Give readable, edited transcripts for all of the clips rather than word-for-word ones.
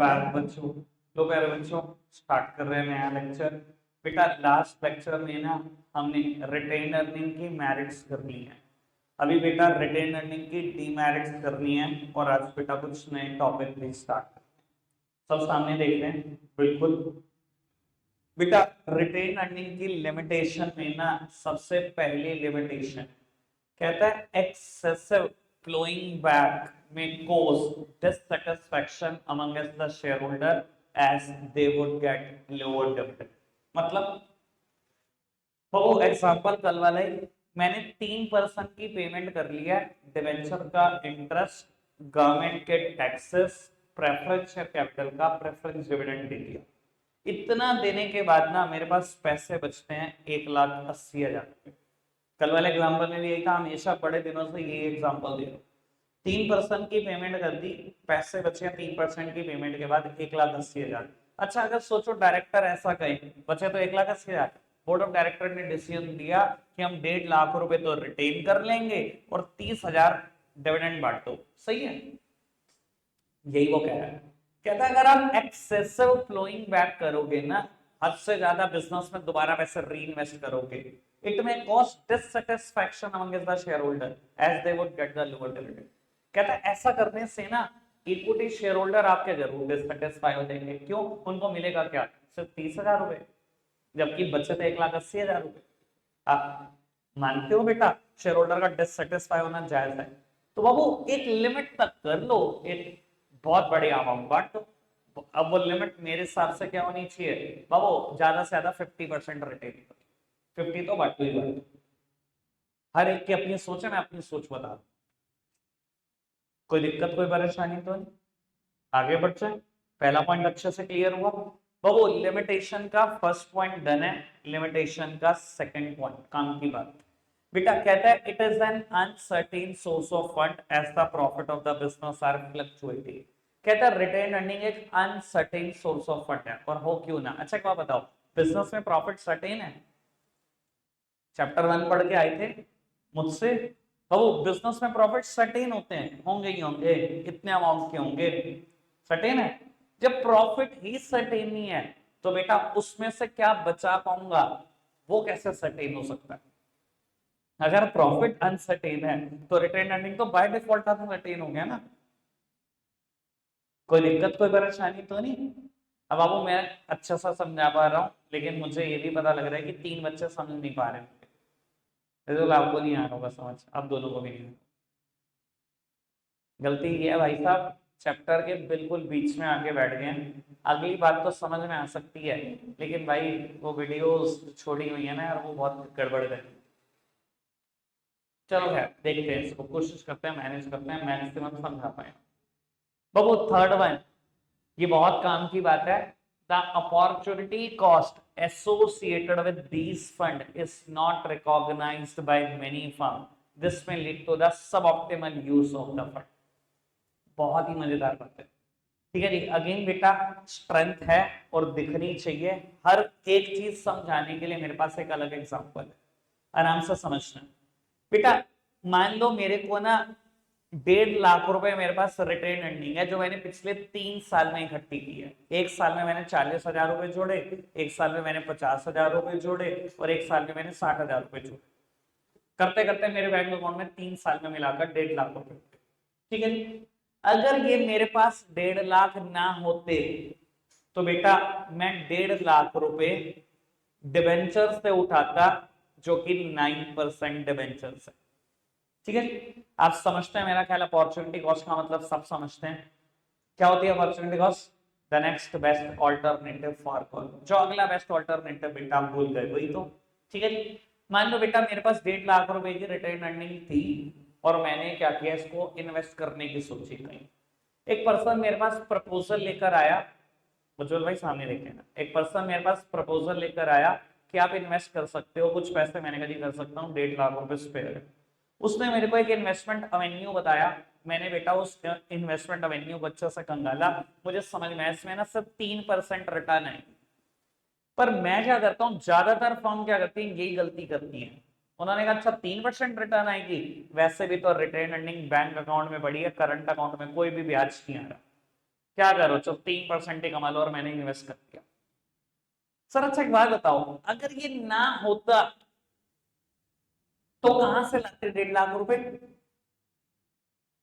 बच्चों, तो प्यारे बच्चों, स्टार्ट कर रहे हैं नया लेक्चर। बेटा लास्ट लेक्चर में ना हमने रिटेन अर्निंग की मेरिट्स कर ली है। अभी बेटा रिटेन अर्निंग की डीमेरिट्स करनी है और आज बेटा कुछ नए टॉपिक भी स्टार्ट कर। सब सामने देख रहे हैं बिल्कुल। बेटा रिटेन अर्निंग की लिमिटेशन में ना सबसे पहली लिमिटेशन कहता है excessive flowing back may cause dissatisfaction among the shareholder as they would get lower dividend। मतलब वो एग्जांपल कल वाला ही, मैंने 3% की पेमेंट कर लिया, डिवेंचर का इंटरेस्ट, गवर्नमेंट के टैक्सेस, प्रेफरेंस शेयर कैपिटल का प्रेफरेंस डिविडेंड दे दिया। इतना देने के बाद ना मेरे पास पैसे बचते हैं 1,80,000 रुपए। कल वाले एग्जाम्पल में भी यही था, हमेशा बड़े दिनों से यही एग्जाम्पल दे रहा हूँ। 3% की पेमेंट कर दी, पैसे बचे 3% की पेमेंट के बाद 1,80,000। अच्छा अगर सोचो डायरेक्टर ऐसा कहे बचे तो 1,80,000, बोर्ड ऑफ डायरेक्टर ने डिसीजन दिया कि हम 1.5 लाख रुपए तो रिटेन कर लेंगे और 30,000 डिविडेंड बांट दो, सही है? यही वो कह रहा है। कहता है अगर आप एक्सेसिव फ्लोइंग बैक करोगे ना, हद से ज्यादा बिजनेस में दोबारा पैसे री इन्वेस्ट करोगे, it may cause dissatisfaction among the share holder as they would get the lower dividend. कहता है ऐसा करने से ना इक्विटी शेयर होल्डर आपके जरूर डिससैटिस्फाई हो जाएंगे। क्यों? उनको मिलेगा क्या? सिर्फ 30,000 रुपए, जबकि बचत 1,80,000 रुपए। आप मानते हो बेटा शेयर होल्डर का डिससैटिस्फाई होना जायज है? तो बाबू एक लिमिट तक कर लो, एक बहुत बड़ी अमाउंट बांट दो। अब वो लिमिट मेरे हिसाब से क्या होनी चाहिए बाबू? ज्यादा से ज्यादा 50% रिटेन, 50 तो बांटो ही बांटो। हर एक की अपनी सोच है, मैं अपनी सोच बता रहा हूं। कोई दिक्कत कोई परेशानी तो नहीं? आगे बढ़ जाए। पहला पॉइंट अच्छे से क्लियर हुआ बाबू। लिमिटेशन का फर्स्ट पॉइंट डन है, लिमिटेशन का सेकंड पॉइंट काम की बात। बेटा कहता है it is an uncertain source of fund as the profit of the business are fluctuating. कहता है रिटेन अर्निंग एक अनसर्टेन सोर्स ऑफ फंड है, और हो क्यों ना? अच्छा क्या बताओ, बिजनेस में प्रॉफिट सर्टेन है? चैप्टर 1 पढ़ के आए थे मुझसे, बाबू बिजनेस में प्रॉफिट सर्टेन होते हैं, होंगे ही होंगे, कितने अमाउंट के होंगे, सर्टेन है। जब प्रॉफिट ही सर्टेन नहीं है तो बेटा उसमें से क्या बचा पाऊंगा, वो कैसे सर्टेन हो सकता है? अगर प्रॉफिट अनसर्टेन है तो रिटेन अर्निंग तो बाय डिफॉल्ट अनसर्टेन हो गया ना। कोई दिक्कत कोई परेशानी तो नहीं? अब आपको मैं अच्छा सा समझा पा रहा हूँ, लेकिन मुझे ये भी पता लग रहा है कि 3 बच्चे समझ नहीं पा रहे हैं। तो आपको नहीं आ रहा होगा समझ, अब दोनों को भी नहीं। गलती ये है भाई साहब, चैप्टर के बिल्कुल बीच में आके बैठ गए हैं। अगली बात तो समझ में आ सकती है, लेकिन भाई वो वीडियोस छोड़ी हुई है ना यार, वो बहुत गड़बड़ गई। चलो खैर देखते हैं, इसको कोशिश करते हैं, मैनेज करते हैं, मैक्सिमम समझा पाए। बाबू थर्ड वन, ये बहुत काम की बात है। The opportunity cost associated with these fund is not recognized by many firm, this may lead to the suboptimal use of the fund. बहुत ही मजेदार बात है। ठीक है जी, अगेन बेटा स्ट्रेंथ है और दिखनी चाहिए। हर एक चीज समझाने के लिए मेरे पास एक अलग एग्जांपल है, आराम से समझना बेटा। मान लो मेरे को ना 1.5 लाख रुपए मेरे पास रिटेन अर्निंग है, जो मैंने पिछले 3 साल में इकट्ठी की है। एक साल में मैंने 40,000 रुपए जोड़े, एक साल में मैंने 50,000 रुपए जोड़े, और एक साल में मैंने 60,000 रुपए जोड़े। करते करते मेरे बैंक अकाउंट में 3 साल में मिलाकर 1.5 लाख रुपए। ठीक है, अगर ये मेरे पास 1.5 लाख ना होते तो बेटा मैं 1.5 लाख रुपए डिबेंचर से उठाता, जो कि 9% डिबेंचर है। ठीक है, आप समझते हैं मेरा ख्याल। अपॉर्चुनिटी कॉस्ट का मतलब सब समझते हैं क्या होती है opportunity cost? The next best alternative for call, जो अगला बेस्ट ऑल्टरनेटिव बेटा आप भूल गए वही तो। ठीक है जी, मान लो बेटा मेरे पास 1.5 लाख रुपए की रिटेन अर्निंग थी, और मैंने क्या किया, इसको इन्वेस्ट करने की सोची। कहीं एक पर्सन मेरे पास प्रपोजल लेकर आया, उज्जवल भाई सामने देखें ना, एक पर्सन मेरे पास प्रपोजल लेकर आया कि आप इन्वेस्ट कर सकते हो कुछ पैसे। मैंने कहा जी कर सकता हूँ, 1.5 लाख रुपए स्पेयर है। उसने मेरे को एक इन्वेस्टमेंट अवेन्यू बताया, मैंने बेटा उस इन्वेस्टमेंट अवेन्यू को अच्छे से कंगाला। मुझे समझ में इसमें ना सिर्फ 3% रिटर्न है। पर मैं क्या करता हूँ, ज्यादातर फर्म क्या करती है, यही गलती करती है। उन्होंने कहा अच्छा 3% रिटर्न आएगी, वैसे भी तो रिटेन अर्निंग बैंक अकाउंट में बढ़ी है, करंट अकाउंट में कोई भी ब्याज नहीं आ रहा। क्या करो, चलो 3% ही कमा लो और मैंने इन्वेस्ट कर दिया। सर अच्छा एक बात बताओ, अगर ये ना होता तो कहां से लाते 1.5 लाख रुपए?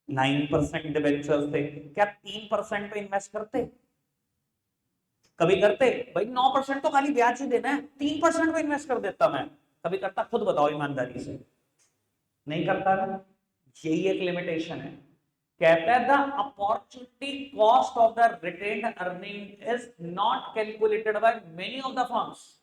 9% डिबेंचर थे, क्या 3% पे इन्वेस्ट करते? कभी करते? भाई 9% तो खाली ब्याज ही देना है, 3% पे इन्वेस्ट कर देता मैं। कभी करता? खुद बताओ ईमानदारी से। नहीं करता ना। यही एक लिमिटेशन है। कहता है the opportunity cost of the retained earning is not calculated by many of the firms.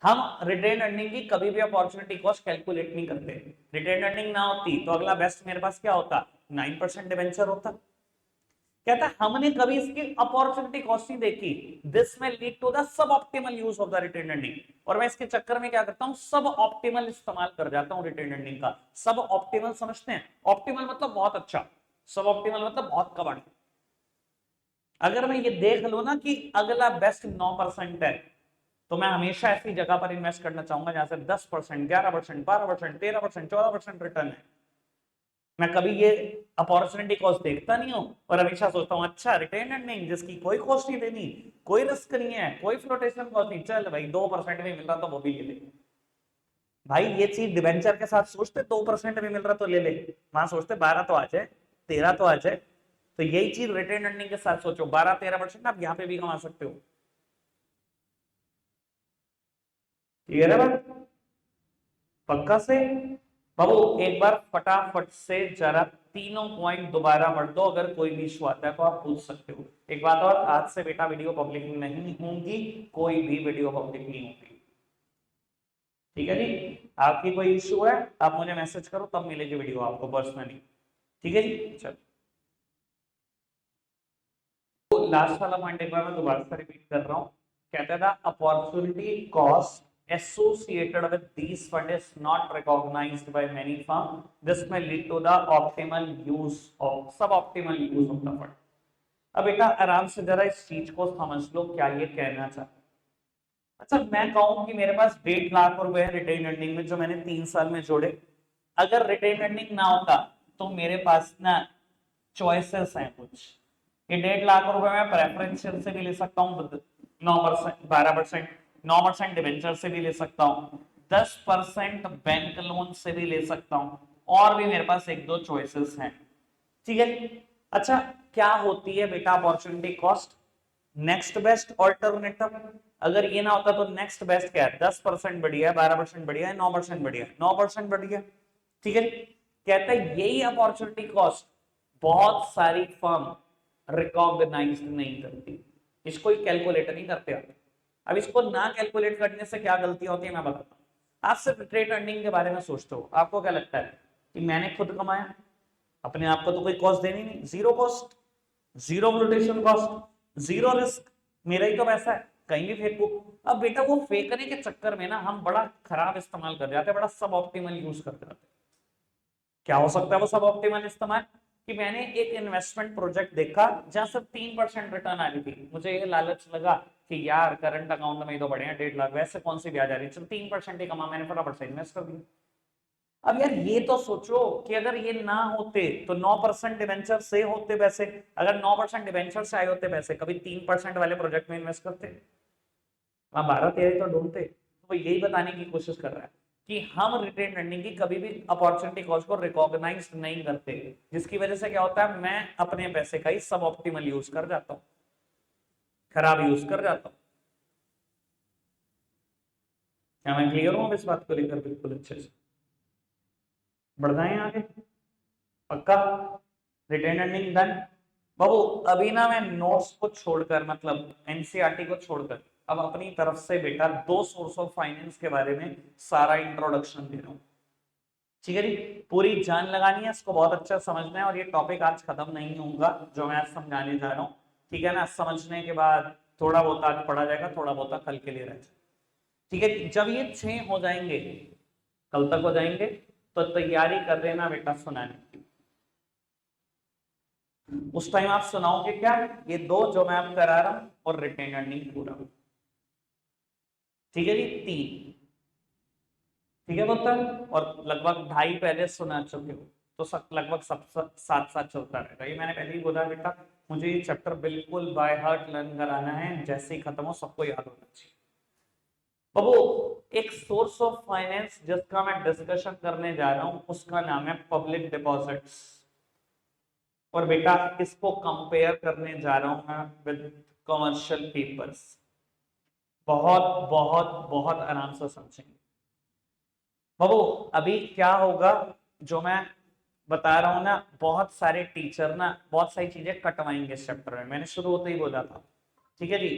हम रिटेन अर्निंग की कभी भी अपॉर्चुनिटी कॉस्ट कैलकुलेट नहीं करते। रिटेन अर्निंग ना होती तो अगला बेस्ट मेरे पास क्या होता? 9% डिवेंचर होता। कहता है हमने कभी इसकी अपॉर्चुनिटी कॉस्ट नहीं देखी। This may lead to the suboptimal use of the retained earning. और मैं इसके चक्कर में क्या करता हूं, सब ऑप्टिमल इस्तेमाल कर जाता हूं रिटेन अर्निंग का। सब ऑप्टिमल समझते हैं? ऑप्टिमल मतलब बहुत अच्छा, सब ऑप्टिमल मतलब बहुत कबाड़। अगर मैं ये देख लूं ना कि अगला बेस्ट 9% है, तो मैं हमेशा ऐसी जगह पर इन्वेस्ट करना चाहूंगा जहां से 10%, 11%, 12%, 13%, 14% रिटर्न है। मैं कभी ये अपॉर्चुनिटी कॉस्ट देखता नहीं हूं और हमेशा सोचता हूं अच्छा रिटेन अर्निंग जिसकी कोई कॉस्ट नहीं देनी, कोई रिस्क नहीं है, कोई फ्लोटेशन कॉस्ट नहीं, चल भाई 2% में मिल रहा तो वो भी ले ले। भाई ये चीज डिवेंचर के साथ सोचते 2% में मिल रहा तो ले ले, वहां सोचते 12 तो आ जाए, 13 तो आ जाए। तो यही चीज रिटेन अर्निंग के साथ सोचो, 12-13% आप यहां पे भी कमा सकते हो। क्लियर है बात? पक्का से? बाबू एक बार फटाफट से जरा तीनों पॉइंट दोबारा पढ़ दो, अगर कोई भी इशू आता है तो आप पूछ सकते हो। एक बात और, आज से बेटा वीडियो पब्लिक नहीं होंगी, कोई भी वीडियो पब्लिक नहीं होगी। ठीक है जी? आपकी कोई इशू है आप मुझे मैसेज करो, तब मिलेगी वीडियो आपको पर्सनली। ठीक है जी? चलो, तो लास्ट वाला पॉइंट एक बार मैं दोबारा से रिपीट कर रहा हूँ। कहता था opportunity cost associated with these fund is not recognized by many firm. This may lead to the optimal use of suboptimal use of the fund. अब बेटा आराम से जरा इस चीज को समझ लो, क्या ये कहना चाहता है। अच्छा मैं कहूं कि मेरे पास 1.5 लाख रुपए है रिटेन अर्निंग में जो मैंने 3 साल में जोड़े। अगर रिटेन अर्निंग ना होता तो मेरे पास ना चॉइसेस हैं कुछ। ये 1.5 लाख रुपए मैं प्रेफरेंशियल से भी ले सकता हूँ, 9%, 12%, 9% डिवेंचर से भी ले सकता हूँ, 10% बैंक लोन से भी ले सकता हूँ, और भी मेरे पास एक दो चॉइसेस हैं। ठीक है? अच्छा क्या होती है बेटा opportunity cost? Next best alternative. अगर ये ना होता तो नेक्स्ट बेस्ट क्या है? 10% बढ़िया है, 12% बढ़िया है, 9% बढ़िया है, 9% बढ़िया। ठीक है? कहता है यही अपॉर्चुनिटी कॉस्ट बहुत सारी फर्म रिकॉग्नाइज नहीं करती, इसको ही कैलकुलेट नहीं करते आप। अब इसको ना कैलकुलेट करने से क्या गलतियां होती है मैं बताता हूँ। आप सिर्फ ट्रेड अर्निंग के बारे में सोचते हो, आपको क्या लगता है कि मैंने खुद कमाया, अपने आप को तो कोई कॉस्ट देनी नहीं, zero cost, zero flotation cost, zero risk, मेरा ही तो पैसा है, कहीं भी फेंकू। अब बेटा वो फेंकने के चक्कर में ना हम बड़ा खराब इस्तेमाल कर जाते हैं, बड़ा सब ऑप्टिमल यूज कर जाते हैं। क्या हो सकता है वो सब ऑप्टिमल इस्तेमाल? कि मैंने एक इन्वेस्टमेंट प्रोजेक्ट देखा जहां सिर्फ 3% रिटर्न आ रही थी, मुझे ये लालच लगा कि यार करंट अकाउंट में तो बढ़िया 1.5 लाख, वैसे कौन सी ब्याज आ रही है, चल 3% ही कमा, मैंने फटाफट से इन्वेस्ट कर दिया। अब यार ये तो सोचो कि अगर ये ना होते तो 9% डिवेंचर से होते पैसे, अगर 9% डिवेंचर से आए होते पैसे, कभी 3% वाले प्रोजेक्ट में इन्वेस्ट करते? वहां 12-13 तो ढूंढते। तो यही बताने की कोशिश कर रहा है कि हम रिटेन अर्निंग की कभी भी अपॉर्चुनिटी कॉस्ट को रिकॉग्नाइज नहीं करते, जिसकी वजह से क्या होता है मैं अपने पैसे का ही सब ऑप्टिमल यूज कर जाता हूं, खराब यूज कर जाता हूं। क्या मैं क्लियर हूं इस बात को लेकर? बिल्कुल अच्छे से बढ़ जाए आगे। पक्का? Retain earning done. बाबू अभी ना मैं नोट्स को छोड़कर, मतलब एनसीईआरटी को छोड़कर, अब अपनी तरफ से बेटा दो सोर्स ऑफ फाइनेंस के बारे में सारा इंट्रोडक्शन दे रहा हूं। ठीक है जी? पूरी जान लगानी है, इसको बहुत अच्छा समझना है, और ये टॉपिक आज खत्म नहीं होगा जो मैं आज समझाने जा रहा हूँ। ठीक है ना? समझने के बाद थोड़ा बहुत आज पढ़ा जाएगा, थोड़ा बहुत कल के लिए रह जाएगा। ठीक है? जब ये 6 हो जाएंगे, कल तक हो जाएंगे, तो तैयारी कर लेना बेटा सुनाने की। उस टाइम आप सुनाओगे क्या? ये दो जो मैं आप करा रहा हूं और रिटेन अर्निंग पूरा। ठीक है जी? 3। ठीक है पुत्र? और लगभग 2.5 पहले सुना चुके हो, तो सब लगभग सब साथ साथ चलता रहेगा। ये मैंने पहले ही बोला बेटा मुझे ये चैप्टर बिल्कुल बाय हार्ट लर्न कराना है, जैसे ही खत्म हो सबको याद होना चाहिए। बाबू एक सोर्स ऑफ फाइनेंस जिसका मैं डिस्कशन करने जा रहा हूं उसका नाम है पब्लिक डिपॉजिट्स। और बेटा इसको कंपेयर करने जा रहा हूं मैं विद कमर्शियल पेपर्स। बहुत बहुत बहुत आराम से समझेंगे। बाबू अभी क्या होगा, जो मैं बता रहा हूं ना, बहुत सारे टीचर ना बहुत सारी चीजें कटवाएंगे इस चैप्टर में, मैंने शुरू होते ही बोला था। ठीक है जी।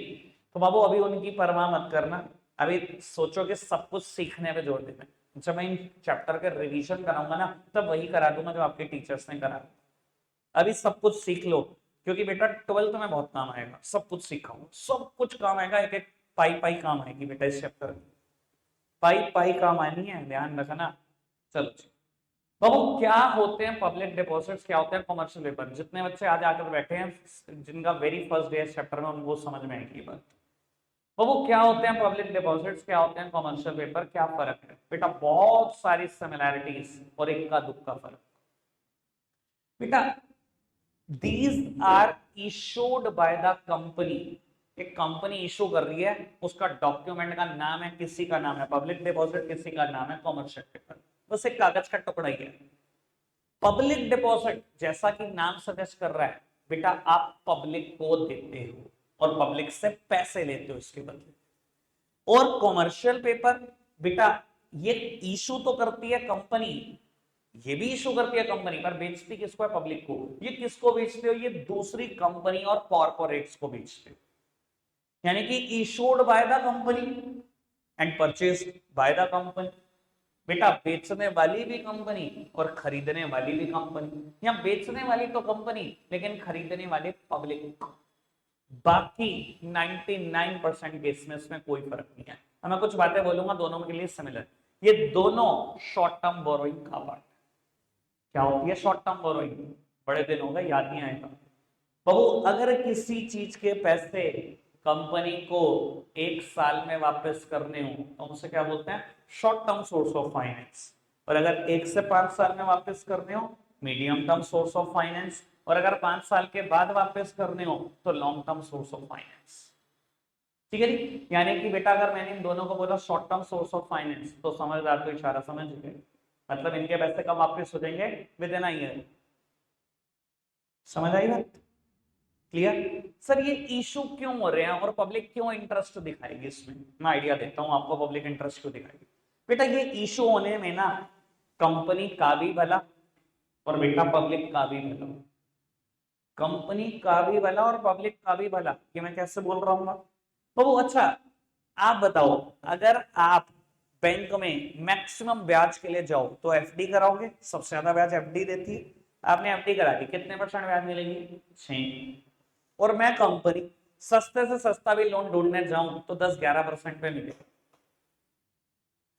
तो बाबू अभी उनकी परवाह मत करना, अभी सोचो कि सब कुछ सीखने पे जोर देना। जब मैं इन चैप्टर का रिवीजन कराऊंगा ना तब वही करा दूंगा जो आपके टीचर्स ने करा। अभी सब कुछ सीख लो, क्योंकि बेटा 12th में बहुत काम आएगा। सब कुछ सीखाऊंगा, सब कुछ काम आएगा, एक एक पाई पाई काम आएगी बेटा इस चैप्टर में। पाई पाई काम आनी है, ध्यान रखना। चलो बाबू क्या होते हैं पब्लिक डिपॉजिट्स, क्या होते हैं कमर्शियल पेपर? जितने बच्चे आज आकर बैठे हैं जिनका वेरी फर्स्ट डे इस चैप्टर में, उनको समझ में आएगी बात। बाबू क्या होते हैं पब्लिक डिपॉजिट्स, क्या होते हैं कमर्शियल पेपर, क्या फर्क है? बेटा बहुत सारी सिमिलैरिटीज और इक्का दुक्का फर्क। बेटा these are issued by the company. एक कंपनी इशू कर रही है, उसका डॉक्यूमेंट का नाम है, किसी का नाम है पब्लिक डिपॉजिट, किसी का नाम है कमर्शियल पेपर। बस एक कागज का टुकड़ा ही है। पब्लिक डिपॉजिट जैसा कि नाम सजेस्ट कर रहा है बेटा, आप पब्लिक को देते हो और पब्लिक से पैसे लेते हो इसके बदले। और कमर्शियल पेपर बेटा ये इशू तो करती है कंपनी, ये भी इशू करती है कंपनी, पर बेचती किसको है? पब्लिक को। ये किसको बेचते हो? ये दूसरी कंपनी और कॉर्पोरेट्स को बेचते हो। यानी कि issued by the company and purchase by the company. बेटा बेचने वाली भी कंपनी और खरीदने वाली भी कंपनी, या बेचने वाली तो कंपनी लेकिन खरीदने वाले पब्लिक। बाकी 99% केस में इसमें कोई फर्क नहीं है। मैं कुछ बातें बोलूंगा दोनों के लिए सिमिलर। ये दोनों शॉर्ट टर्म बोरोइंग का पार्ट। क्या होती है शॉर्ट टर्म बोरोइंग? बड़े दिन हो गए, याद नहीं आएगा। बहु अगर किसी चीज के पैसे कंपनी को एक साल में वापस करने हो तो उसे क्या बोलते हैं? Short term source of finance. और अगर 1 से 5 साल में वापस करने हो, medium term source of finance. और अगर 5 साल के बाद वापस करने हो तो long term source of finance. ठीक है जी। यानी कि बेटा अगर मैंने इन दोनों को बोला short term source of finance तो समझदार तो इशारा समझ गए, मतलब इनके पैसे कब वापस हो जाएंगे? With in a year. समझ आई बात? क्लियर? सर ये इशू क्यों हो रहे हैं और पब्लिक क्यों इंटरेस्ट दिखाएगी इसमें? मैं आइडिया देता हूं आपको, पब्लिक इंटरेस्ट क्यों दिखाएगी। बेटा ये इशू होने में ना कंपनी का भी भला और बेटा पब्लिक का भी भला। कंपनी का भी भला और पब्लिक का भी भला, ये मैं कैसे बोल रहा हूँ? तो अच्छा आप बताओ, अगर आप बैंक में मैक्सिमम ब्याज के लिए जाओ तो एफडी कराओगे? सबसे ज्यादा ब्याज एफडी देती है। आपने एफडी करा दी, कितने % ब्याज मिलेगी? 6। और मैं कंपनी सस्ते से सस्ता भी लोन ढूंढने जाऊं तो 10-11% पे मिलेगा।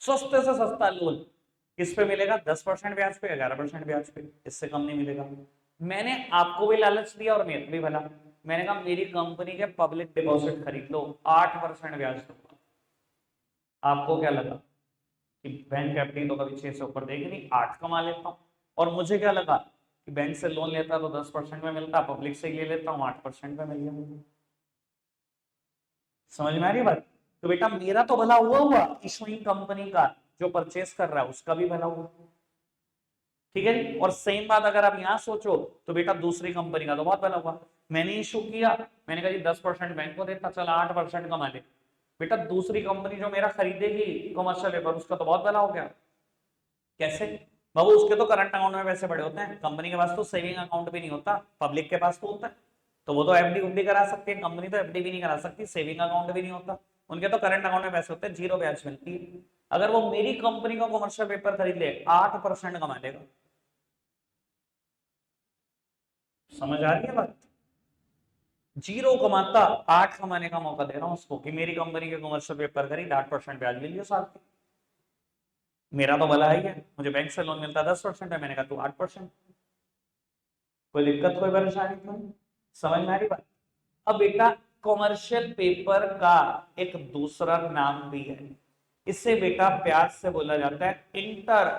सस्ते से सस्ता लोन किस पे मिलेगा? 10% ब्याज पे, 11% ब्याज पे, इससे कम नहीं मिलेगा। मैंने आपको भी लालच दिया और मेरे भी भला। मैंने कहा मेरी कंपनी के पब्लिक डिपॉजिट खरीद लो, 8% ब्याज दूंगा। आपको क्या लगा कि बैंक एफडी तो कभी 6 से ऊपर देगी नहीं, 8 कमा लेता हूं। और मुझे क्या लगा कि बैंक से लोन लेता तो 10% में मिलता, पब्लिक से ले लेता हूँ 8% में मिल गया। समझ में आ रही बात? तो बेटा मेरा तो भला हुआ इशूइंग कंपनी का, जो परचेस कर रहा है उसका भी भला हुआ। ठीक है जी। और सेम बात अगर आप यहां सोचो तो बेटा दूसरी कंपनी का तो बहुत भला हुआ। मैंने इशू किया, मैंने कहा जी 10% बैंक को देता, चला 8% कमा ले। बेटा दूसरी कंपनी जो मेरा खरीदेगी कमर्शियल पेपर, उसका तो बहुत भला हो गया। कैसे? बाबू उसके तो करंट अकाउंट में पैसे बड़े होते हैं, कंपनी के पास तो सेविंग अकाउंट भी नहीं होता, पब्लिक के पास तो होता है। तो वो तो एफडी उफडी करा सकती है, कंपनी तो एफडी भी नहीं करा सकती, सेविंग अकाउंट भी नहीं होता। उनके तो करंट अकाउंट में पैसे होते हैं, 0 ब्याज मिलती है। अगर वो मेरी कंपनी का कमर्शियल पेपर खरीद ले 8% कमा लेगा। समझ आ रही है बात? 0 कमाता, 8 कमाने का मौका दे रहा हूं उसको कि मेरी कंपनी के कमर्शियल पेपर खरीद, 8% ब्याज ले लियो साथ में। मेरा तो भला ही है, मुझे बैंक से लोन मिलता 10% है, मैंने कहा तू 8%। कोई दिक्कत कोई परेशानी तो नहीं? समझ में आ रही बात? अब बेटा कमर्शियल पेपर का एक दूसरा नाम भी है, इसे बेटा प्यार से बोला जाता है इंटर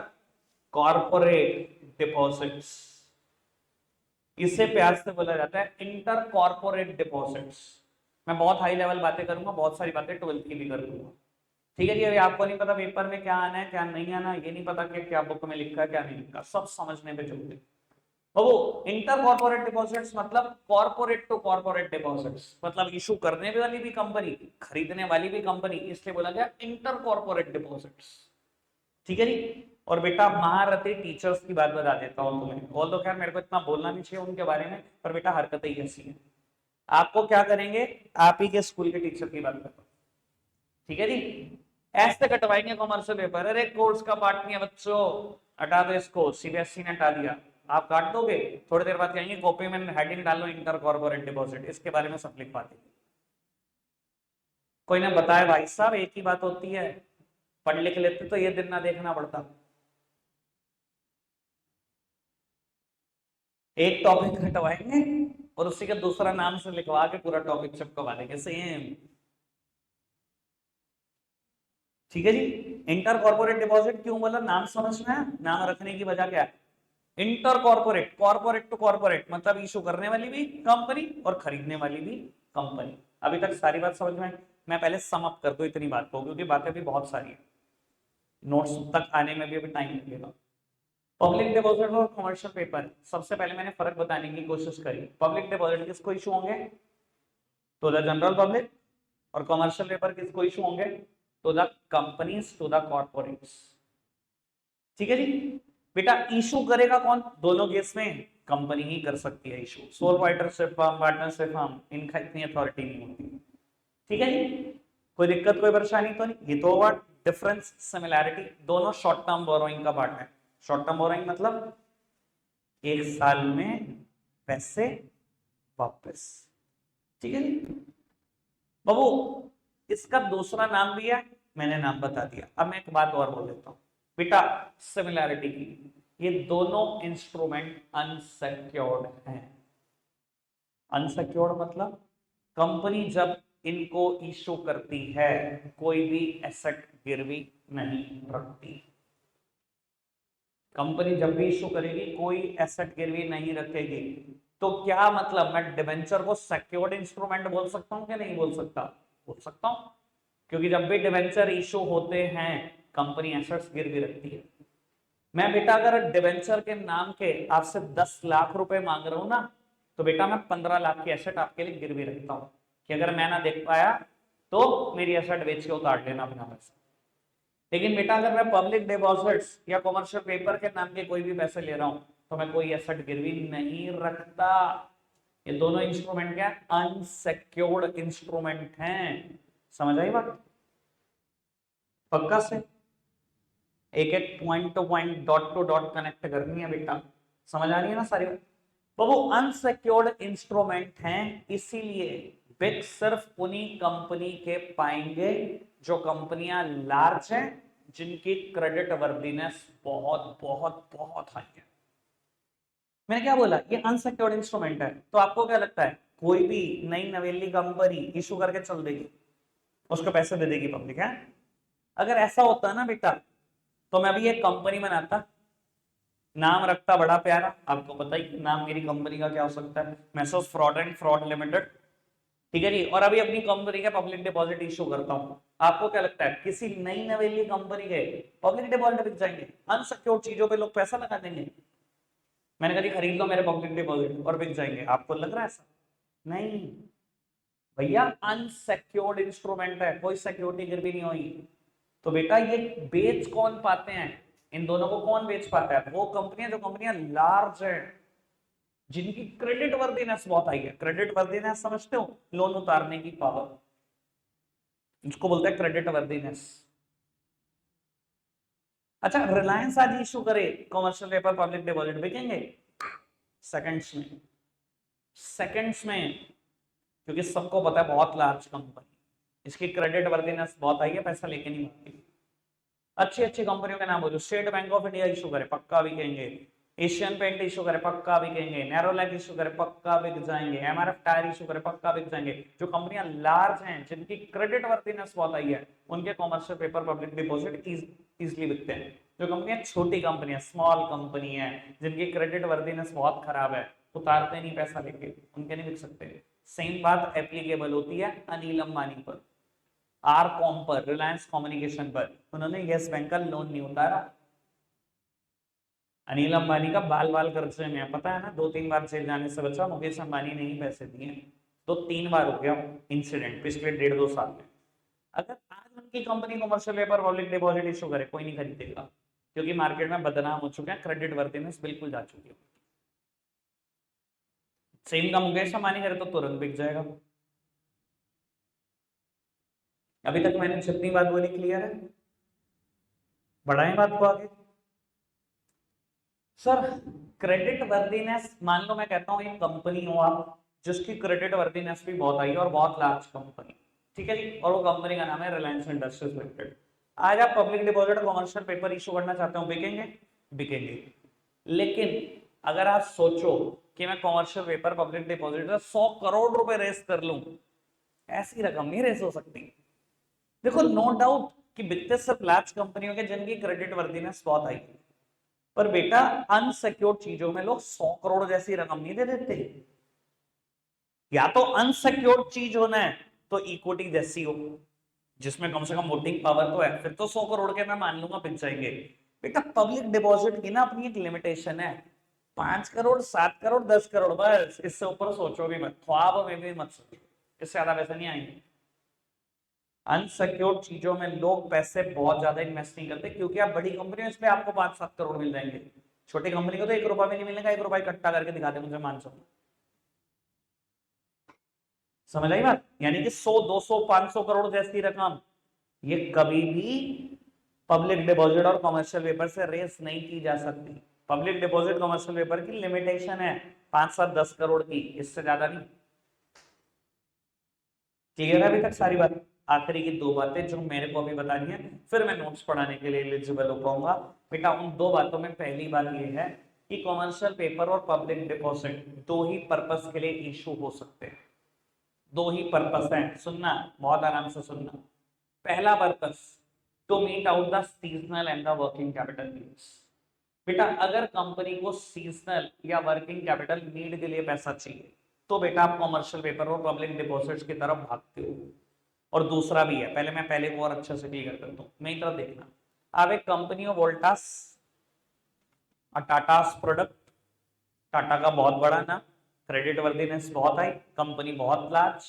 कॉर्पोरेट डिपॉजिट्स। इसे प्यार से बोला जाता है इंटर कॉर्पोरेट डिपॉजिट्स। मैं बहुत हाई लेवल बातें करूंगा, बहुत सारी बातें 12th की भी कर दूंगा। ठीक है जी। अभी आपको नहीं पता पेपर में क्या आना है क्या नहीं आना, ये नहीं पता कि क्या बुक में लिखा है क्या नहीं लिखा, सब समझने पे जरूरी। तो वो इंटर कॉर्पोरेट डिपॉजिट्स मतलब कॉर्पोरेट टू कॉर्पोरेट डिपॉजिट्स, मतलब इशू करने वाली भी कंपनी, खरीदने वाली भी कंपनी, इसलिए बोला गया इंटर कॉर्पोरेट डिपॉजिट्स। ठीक है जी। और बेटा महारथी टीचर्स की बात बता देता हूं तुम्हें, ऑल तो खैर मेरे को इतना बोलना नहीं चाहिए उनके बारे में, पर बेटा हरकतें ही ऐसी हैं। आपको क्या करेंगे, आप ही के स्कूल के टीचर की बात करो। ठीक है जी। ऐसे कटवाएंगे कॉमर्शियल पेपर, अरे कोर्स का पार्ट नहीं है बच्चों, हटा दो इसको, सीबीएसई ने हटा दिया। आप काट दोगे, थोड़ी देर बाद कहेंगे कॉपी में हेडिंग डालो इंटर कॉर्पोरेट डिपॉजिट, इसके बारे में सब लिख पाते। कोई ना बताए भाई साहब, एक ही बात होती है, पढ़ लिख लेते तो ये दिन ना देखना पड़ता। एक टॉपिक हटवाएंगे और उसी का दूसरा नाम से लिखवा के पूरा टॉपिक चिपकवा देंगे सेम। ठीक है जी। इंटर कॉर्पोरेट डिपॉजिट क्यों बोला, नाम समझना है, नाम रखने की वजह क्या है। Inter corporate, corporate to corporate मतलब इशू करने वाली भी कंपनी और खरीदने वाली भी कंपनी। अभी तक सारी बात समझ में, मैं पहले सम अप कर दूं इतनी बात को, क्योंकि बातें भी बहुत सारी है, नोट्स तक आने में भी अभी टाइम लगेगा। पब्लिक डिपॉजिट और कमर्शियल पेपर, सबसे पहले मैंने फर्क बताने की कोशिश करी। पब्लिक डिपॉजिट किसको इशू होंगे, टू द जनरल पब्लिक, और कमर्शियल पेपर किसको इशू होंगे, to the companies, to the corporates. ठीक है जी। बेटा इशू करेगा कौन, दोनों केस में कंपनी ही कर सकती है issue, sole proprietorship firm, partnership firm, इनका इतनी अथॉरिटी नहीं होती। ठीक है जी। कोई दिक्कत कोई परेशानी तो नहीं। ये तो हुआ डिफरेंस सिमिलैरिटी, दोनों शॉर्ट टर्म बोरोइंग का पार्ट है। शॉर्ट टर्म बोरोइंग मतलब एक साल में पैसे वापस। ठीक है जी बाबू। इसका दूसरा नाम भी है, मैंने नाम बता दिया। अब मैं एक बात और बोल देता हूं बेटा, सिमिलैरिटी की, ये दोनों इंस्ट्रूमेंट अनसेक्योर्ड हैं। अनसेक्योर्ड मतलब कंपनी जब इनको इशू करती है कोई भी एसेट गिरवी नहीं रखती। कंपनी जब भी इशू करेगी कोई एसेट गिरवी नहीं रखेगी। तो क्या मतलब, मैं डिवेंचर को सिक्योर्ड इंस्ट्रूमेंट बोल सकता हूं कि नहीं बोल सकता, बोल सकता हूं, क्योंकि जब भी डिवेंचर इशू होते हैं कंपनी एसेट्स गिरवी रखती है। मैं बेटा अगर डिवेंचर के नाम के आपसे 10 लाख रुपए मांग रहा हूं ना, तो बेटा मैं 15 लाख की एसेट आपके लिए गिरवी रखता हूं कि अगर मैं ना देख पाया तो मेरी एसेट बेच के उतार लेना अपना पैसा। लेकिन बेटा अगर मैं पब्लिक डिपॉजिट्स या कॉमर्शियल पेपर के नाम के कोई भी पैसे ले रहा हूं तो मैं कोई एसेट गिरवी नहीं रखता। ये दोनों इंस्ट्रूमेंट क्या, अनसेक्योर्ड इंस्ट्रूमेंट हैं। समझ आई बात, पक्का से एक एक point two point, dot to dot connect करनी है बेटा, समझ आ रही है ना सारी बात। तो वो अनसिक्योर्ड इंस्ट्रूमेंट हैं, इसीलिए बिग सिर्फ उन्हीं कंपनी के पाएंगे जो कंपनियां लार्ज हैं, जिनकी क्रेडिट वर्दीनेस बहुत बहुत बहुत हाई है। मैंने क्या बोला, ये अनसिक्योर्ड इंस्ट्रूमेंट है। तो आपको क्या लगता है कोई भी नई नवेली कंपनी इशू करके चल देगी, उसको पैसे दे देगी पब्लिक है। अगर ऐसा होता ना बेटा, तो मैं भी एक कंपनी बनाता, नाम रखता बड़ा प्यारा, आपको पता ही नाम मेरी कंपनी का क्या हो सकता है, Messrs fraud and fraud limited. ठीक है जी। और अभी अपनी कंपनी का पब्लिक डिपॉजिट इशू करता हूं। आपको क्या लगता है किसी नई नवेली कंपनी के पब्लिक डिपॉजिट बिक जाएंगे, अनसिक्योर्ड चीजों पे लोग पैसा लगा देंगे। मैंने कहा खरीद लो मेरे पब्लिक डिपॉजिट और बिक जाएंगे, आपको लग रहा है ऐसा, नहीं भैया, अनसिक्योर्ड इंस्ट्रूमेंट है, कोई सिक्योरिटी गिरवी नहीं हुई। तो बेटा ये बेच कौन पाते हैं, इन दोनों को कौन बेच पाता है, वो कंपनियां जो कंपनियां लार्ज है, जिनकी क्रेडिट वर्दीनेस बहुत हाई है। क्रेडिट वर्दीनेस समझते हो, लोन उतारने की पावर, इसको बोलते हैं क्रेडिट वर्दीनेस। अच्छा रिलायंस आज इशू करे कमर्शियल पेपर पब्लिक डिपॉजिट, बिकेंगे सेकंड्स में, सेकंड्स में, क्योंकि सबको पता है बहुत लार्ज कंपनी, इसकी क्रेडिट वर्दीनेस बहुत हाई है, पैसा लेके नहीं भागती। अच्छी अच्छी कंपनियों के नाम बोलो, state bank of India issue करे पक्का बिकेंगे, एशियन पेंट इशू करे पक्का बिकेंगे, नैरोलैक इशू करे पक्का बिक जाएंगे, एमआरएफ टायर इशू करे पक्का बिक जाएंगे। जो कंपनियां लार्ज हैं, जिनकी क्रेडिट वर्दीनेस बहुत आई है, उनके commercial paper public deposit easily बिकते हैं। जो कंपनियां छोटी कंपनियां, स्मॉल कंपनी है, जिनकी क्रेडिट वर्दीनेस बहुत खराब है, उतारते नहीं पैसा लेके, उनके नहीं बिक सकते। सेम बात एप्लीकेबल होती है अनिल अंबानी पर, आर कॉम पर, रिलायंस कम्युनिकेशन पर, उन्होंने यस बैंक का लोन नहीं उतारा। अनिल अंबानी का बाल बाल कर्जे में है, पता है ना, 2-3 बार जेल जाने से बचा, मुकेश अंबानी ने ही पैसे दिए। तो 3 बार हो गया इंसिडेंट पिछले 1.5-2 साल में। अगर आज उनकी company commercial paper public deposit issue करे, कोई नहीं खरीदेगा, क्योंकि मार्केट में बदनाम हो चुके हैं, क्रेडिट वर्दीनेस बिल्कुल जा चुकी है। सेम का मुकेश अंबानी करे तो तुरंत बिक जाएगा। अभी तक मैंने जितनी बात बोली क्लियर है? बढ़ाएं बात को आगे? सर क्रेडिट वर्दीनेस, मान लो मैं कहता हूं एक कंपनी हो आप जिसकी क्रेडिट वर्दीनेस भी बहुत आई है और बहुत लार्ज कंपनी, ठीक है जी, और वो कंपनी का नाम है रिलायंस इंडस्ट्रीज लिमिटेड। आज आप public deposit commercial paper issue करना चाहते हो, बिकेंगे? बिकेंगे। लेकिन अगर आप सोचो कि मैं commercial paper public deposit 100 crore रुपए रेस कर लूं, ऐसी रकम नहीं रेस हो सकती। देखो नो डाउट कि बिकते सिर्फ लार्ज कंपनियों के जिनकी क्रेडिट वर्दीनेस बहुत आई, पर बेटा अनसिक्योर्ड चीजों में लोग 100 करोड़ जैसी रकम नहीं दे देते। या तो अनसिक्योर्ड चीज होना है तो इक्विटी जैसी हो जिसमें कम से कम वोटिंग पावर तो है, फिर तो 100 करोड़ के मैं मान लूंगा बिक जाएंगे। बेटा पब्लिक डिपॉजिट की ना अपनी एक लिमिटेशन है, 5 करोड़ 7 करोड़ 10 करोड़, बस इससे ऊपर सोचो भी मत, ख्वाब में भी मत सोचो, इससे ज्यादा पैसे नहीं आएंगे। अनसिक्योर्ड चीजों में लोग पैसे बहुत ज्यादा इन्वेस्ट नहीं करते, क्योंकि आप बड़ी कंपनी हो इसमें आपको 5-7 करोड़ मिल जाएंगे, छोटी कंपनी को तो 1 रुपया भी नहीं मिलेगा, 1 रुपया इकट्ठा करके दिखा दे मुझे, मान सकूं। समझ आई बात? यानी कि 100 200 500 करोड़ जैसी रकम ये कभी भी पब्लिक डिपॉजिट और कमर्शियल पेपर से रेस नहीं की जा सकती। पब्लिक डिपॉजिट कमर्शियल पेपर की लिमिटेशन है 5-7-10 करोड़ की, इससे ज्यादा नहीं। क्लियर है अभी तक सारी बात? आखिरी की 2 बातें जो मेरे को अभी बतानी है, फिर मैं नोट्स पढ़ाने के लिए एलिजिबल हो पाऊंगा। बेटा उन 2 बातों में पहली बात यह है कि कमर्शियल पेपर और पब्लिक डिपॉजिट 2 ही पर्पस के लिए इशू हो सकते हैं। 2 ही पर्पस है, सुनना बहुत आराम से सुनना। पहला purpose, to meet out the seasonal and the working capital needs. बेटा अगर कंपनी को सीजनल या वर्किंग कैपिटल नीड के लिए पैसा चाहिए तो बेटा आप कमर्शियल पेपर और पब्लिक डिपॉजिट्स की तरफ भागते हो। और दूसरा भी है, पहले मैं पहले को और अच्छे से क्लियर करता हूँ, मेरी तरफ देखना। आप एक कंपनी हो वोल्टास, टाटास प्रोडक्ट, टाटा का बहुत बड़ा नाम, क्रेडिट वर्दीनेस बहुत आई, कंपनी बहुत लार्ज।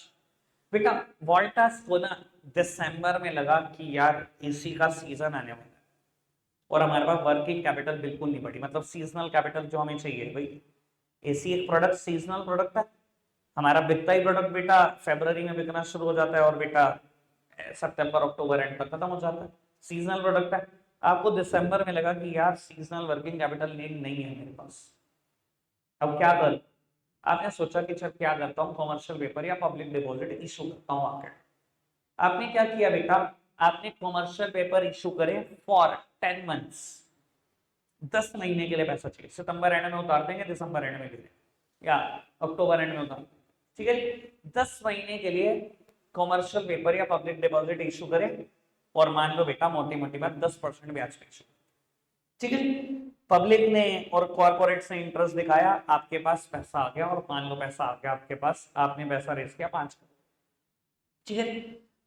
बेटा वोल्टास को ना दिसंबर में लगा कि यार एसी का सीजन आने वाला है और हमारे पास वर्किंग कैपिटल बिल्कुल नहीं बढ़ी, मतलब सीजनल कैपिटल जो हमें चाहिए भाई, एसी एक प्रोडक्ट सीजनल प्रोडक्ट है, हमारा बिकता ही प्रोडक्ट बेटा फरवरी में बिकना शुरू हो जाता है और बेटा सितंबर अक्टूबर एंड तक खत्म हो जाता है, सीजनल प्रोडक्ट है। आपको दिसंबर में लगा कि यार सीजनल वर्किंग कैपिटल नीड नहीं है मेरे पास, अब क्या कर? आपने सोचा कि चल क्या करता हूँ, कमर्शियल पेपर या पब्लिक डिपॉजिट इशू करता हूँ आके। आपने क्या किया बेटा, आपने कमर्शियल पेपर इशू करे फॉर 10 मंथ्स, 10 महीने के लिए पैसा चाहिए, सितंबर एंड में उतार देंगे, दिसंबर एंड में दे देंगे या अक्टूबर एंड में उतार देंगे, ठीक है। 10 महीने के लिए कमर्शियल पेपर या पब्लिक डिपॉजिट इशू करें और मान लो बेटा मोटी मोटी बात 10% ब्याज पे इशू, ठीक है। पब्लिक ने और कॉर्पोरेट ने इंटरेस्ट दिखाया, आपके पास पैसा आ गया और मान लो पैसा आ गया आपके पास, आपने पैसा रेस किया 5 करोड़, ठीक है।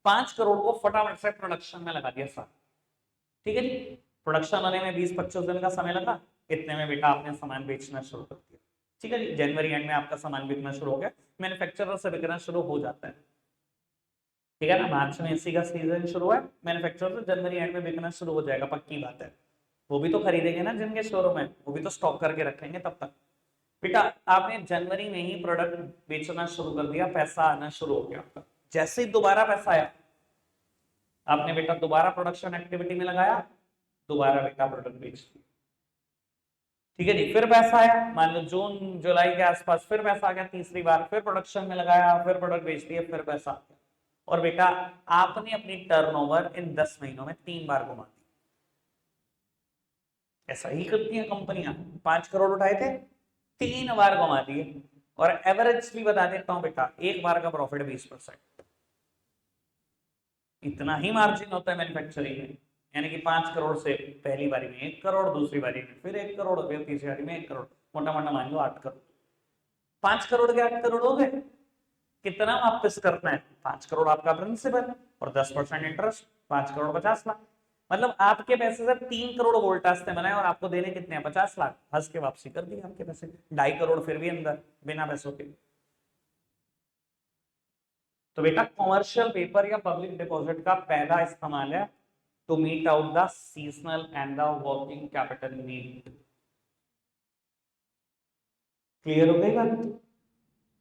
5 करोड़ को फटाफट से प्रोडक्शन में लगा दिया सर, ठीक है जी। प्रोडक्शन होने में 20-25 दिन का समय लगा, इतने में बेटा आपने सामान बेचना शुरू कर दिया, ठीक है जी। जनवरी एंड में आपका सामान बिकना शुरू हो गया, मैन्युफैक्चरर से बिकना शुरू हो जाता है, ठीक है ना। मार्च में एसी का सीजन शुरू है, मैन्युफैक्चरर से जनवरी एंड में बिकना शुरू हो जाएगा, पक्की बात है। वो भी तो खरीदेंगे ना जिनके शोरूम है, वो भी तो स्टॉक करके रखेंगे तब तक। बेटा आपने जनवरी में ही प्रोडक्ट बेचना शुरू कर दिया, पैसा आना शुरू हो गया आपका। जैसे ही दोबारा पैसा आया, आपने बेटा दोबारा प्रोडक्शन एक्टिविटी में लगाया, दोबारा बेटा प्रोडक्ट बेच दिया, ठीक है जी। फिर पैसा आया, मान लो जून जुलाई के आसपास, फिर पैसा आ गया तीसरी बार, फिर प्रोडक्शन में लगाया, फिर प्रोडक्ट बेच दिया, फिर पैसा आ गया। और बेटा आपने अपनी टर्नओवर इन 10 महीनों में 3 बार घुमा दी। ऐसा ही करती हैं कंपनियां, 5 करोड़ उठाए थे 3 बार घुमा दिए। और एवरेज भी बता देता हूं बेटा, एक बार का प्रॉफिट 20%, इतना ही मार्जिन होता है मैन्युफैक्चरिंग में। यानी कि 5 करोड़ से पहली बारी में 1 करोड़, दूसरी बारी में फिर 1 करोड़, फिर तीसरी बारी में 1 करोड़, मोटा मोटा मान लो 8 करोड़। 5 करोड़ के 8 करोड़ हो गए, कितना वापस करना है? 5 करोड़ आपका प्रिंसिपल और 10% इंटरेस्ट, 5 करोड़ 50 लाख। मतलब आपके पैसे से 3 करोड़ वोल्टास ने बनाए और आपको देने कितने हैं? 50 लाख। हंस के वापसी कर दी आपके पैसे, 2.5 करोड़ फिर भी अंदर बिना पैसों के। तो बेटा कॉमर्शियल पेपर या पब्लिक डिपॉजिट का पहला इस्तेमाल है to meet out the seasonal and the working capital need. Clear हो गई बात?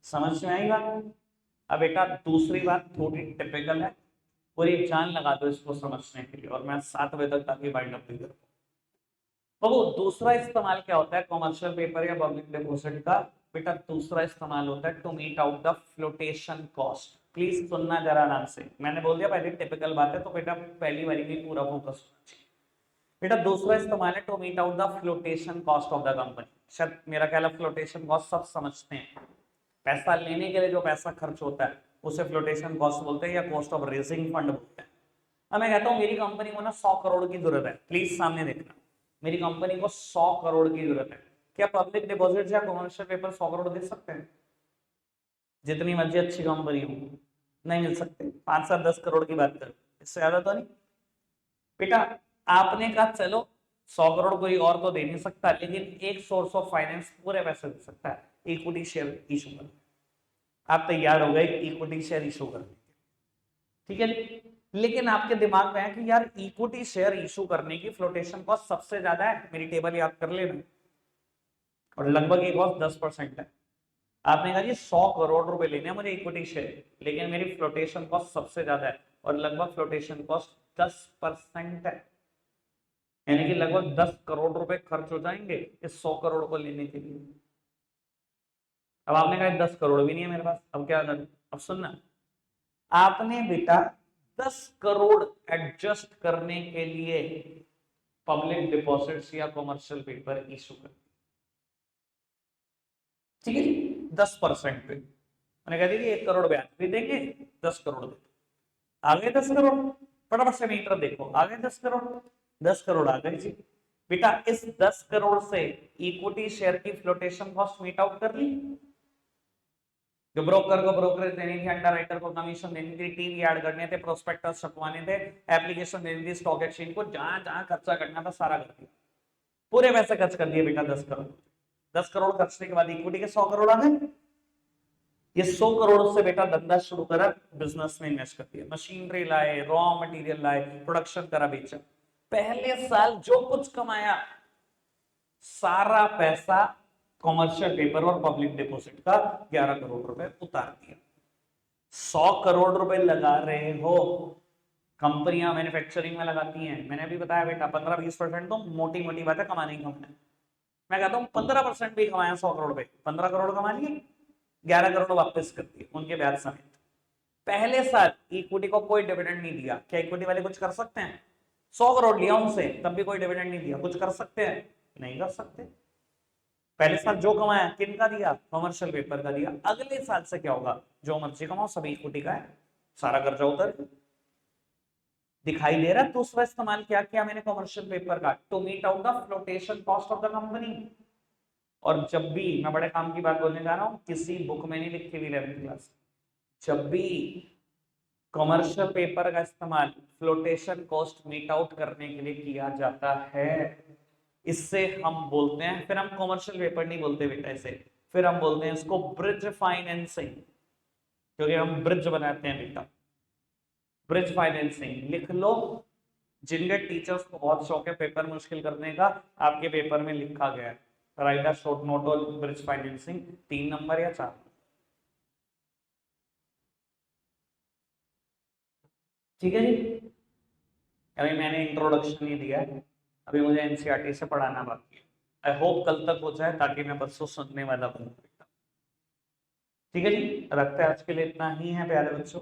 समझ में आई बात? अब बेटा दूसरी बात थोड़ी टिपिकल है, पूरी जान लगा दो इसको समझने के लिए, और मैं 7 बजे तक ताकि बाइंड अप भी कर। तो वो दूसरा इस्तेमाल क्या होता है कॉमर्शियल पेपर या पब्लिक डिपॉजिट का? बेटा दूसरा इस्तेमाल होता है to meet out the flotation cost. Please सुनना जरा नाम से, मैंने बोल दिया पहले टिपिकल बात है, तो बेटा पहली बारी में पूरा फोकस होना चाहिए। बेटा दूसरा इस्तेमाल है to meet out the flotation cost of the company. शायद मेरा ख्याल है फ्लोटेशन कॉस्ट सब समझते हैं, पैसा लेने के लिए जो पैसा खर्च होता है उसे फ्लोटेशन कॉस्ट बोलते हैं या कॉस्ट ऑफ रेजिंग फंड बोलते हैं। अब मैं कहता हूं मेरी कंपनी को ना 100 करोड़ की जरूरत है, प्लीज सामने देखना, मेरी कंपनी को 100 करोड़ की जरूरत है, क्या पब्लिक डिपॉजिट या कमर्शियल पेपर 100 करोड़ दे सकते हैं? जितनी मर्जी अच्छी कंपनी हो, नहीं मिल सकते। 5 7 10 करोड़ की बात करो, इससे ज्यादा तो नहीं। बेटा आपने कहा चलो 100 करोड़ कोई और तो दे नहीं सकता, लेकिन एक सोर्स ऑफ फाइनेंस पूरे पैसे दे सकता है, इक्विटी शेयर इशू कर। आप तैयार हो गए इक्विटी शेयर इशू करने के, ठीक है? लेकिन आपके दिमाग में है कि यार इक्विटी शेयर इशू करने की फ्लोटेशन कॉस्ट सबसे ज्यादा है, मेरी टेबल याद कर लेना, और लगभग ये कॉस्ट 10% है। आपने कहा जी 100 करोड़ रुपए लेने हैं मुझे इक्विटी शेयर, लेकिन मेरी फ्लोटेशन कॉस्ट सबसे ज्यादा है, और लगभग फ्लोटेशन कॉस्ट 10% है, यानी कि लगभग 10 करोड़ रुपए खर्च हो जाएंगे इस 100 करोड़ को लेने के लिए। अब आपने कहा 10 करोड़ भी नहीं है मेरे पास, अब क्या करें? अब सुनना, आपने बेटा 10 करोड़ एडजस्ट करने के लिए पब्लिक डिपॉजिट्स या कॉमर्शियल पेपर इशू कर, ठीक है जी, 10% पे मैंने कह दी 1 करोड़ ब्याज भी देंगे, 10 करोड़ दे, आ गए 10 करोड़। फटाफट से मीटर देखो, आ गए 10 करोड़, 10 करोड़ आ गए जी। बेटा इस 10 करोड़ से इक्विटी शेयर की फ्लोटेशन कॉस्ट मीट आउट कर ली, जो ब्रोकर को ब्रोकरेज देनी थी, अंडरराइटर को कमीशन देनी थी, टीवी ऐड करने थे, प्रोस्पेक्टस छपवाने थे, एप्लीकेशन देनी थी स्टॉक एक्सचेंज को, जहां जहां खर्चा करना था सारा कर दिया, पूरे पैसे खर्च कर दिए बेटा 10 करोड़। 10 करोड़ खर्चने के बाद इक्विटी के 100 करोड़ आ गए। ये 100 करोड़ से बेटा धंधा शुरू करा, बिजनेस में इन्वेस्ट कर दिया, मशीनरी लाए, रॉ मटेरियल लाए, प्रोडक्शन करा, बेचा। पहले साल जो कुछ कमाया सारा पैसा कॉमर्शियल पेपर और पब्लिक डिपॉजिट का 11 करोड़ रुपए उतार दिया। 100 करोड़ रुपए लगा रहे हो, कंपनियां मैन्युफैक्चरिंग में लगाती हैं, मैंने अभी बताया बेटा 15-20% तो मोटी मोटी बात है कमाने की कंपनी। मैं कहता हूं 15% भी कमाया 100 करोड़ पे, 15 करोड़ कमा लिए, 11 करोड़ वापस कर दिए उनके ब्याज समेत। पहले साल इक्विटी को कोई डिविडेंड नहीं दिया, क्या इक्विटी वाले कुछ कर सकते हैं? 100 करोड़ लिया उनसे तब भी कोई डिविडेंड नहीं दिया, कुछ कर सकते हैं? नहीं कर सकते। पहले साल जो कमाया किनका दिया? कमर्शियल पेपर का दिया। अगले साल से क्या होगा? जो मर्जी कमाओ सभी इक्विटी का है, सारा कर्जा उतर। दिखाई दे रहा है दूसरा इस्तेमाल क्या किया मैंने कमर्शियल पेपर का? To meet out the flotation cost of the company. और जब भी मैं बड़े काम की बात बोलने जा रहा हूं, किसी बुक में नहीं लिखी हुई 11वीं क्लास, जब भी कमर्शियल पेपर का इस्तेमाल फ्लोटेशन कॉस्ट मीट आउट करने के लिए किया जाता है, इससे हम बोलते हैं, फिर हम कमर्शियल पेपर नहीं बोलते बेटा इसे, फिर हम बोलते हैं इसको ब्रिज फाइनेंसिंग, क्योंकि हम ब्रिज बनाते हैं बेटा, ब्रिज फाइनेंसिंग लिख लो। जिनके टीचर्स को बहुत शौक है पेपर मुश्किल करने का, आपके पेपर में लिखा गया है right a short note on bridge financing, 3 number या 4। ठीक है जी, अभी मैंने इंट्रोडक्शन ही दिया है, अभी मुझे एनसीईआरटी से पढ़ाना बाकी है। आई होप कल तक हो जाए ताकि मैं परसों सुनने वाला बनूं। ठीक है जी, रखते हैं आज के लिए इतना ही है प्यारे बच्चों।